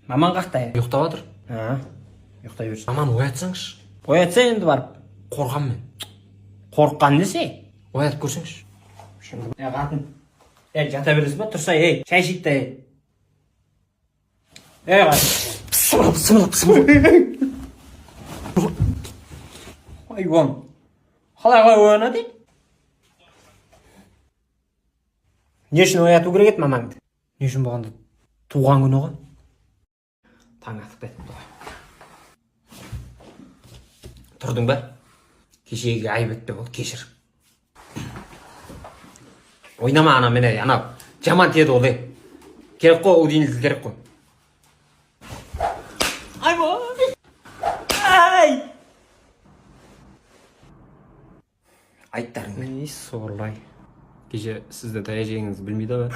Маман қақтай? Ұйықтап жатыр. Ұйықтай берші. Маман оятсаңшы. Оятса енді барып. Қорқам мен. Қорыққан десе? Оятып көрсеңші. Қатын. Жата бересің ба? Тұрса, шай ішейік та. Қатын. Пысымыр. Айуан. Қалай оянады? Не үшін ояту керек еді мамаңды? Не үшін болғанда туған күні ғой. Таң атып кетіпті ғой. Тұрдың ба? Кешегі айып етпе бол, кешір. Ойнама ана мені, анау жаман теді ол. Керек қой, ол дейін керек қой. Ай! Айттарың мен. Сорлай. Кеше сізді таяқ жегеніңізді білмейді ба?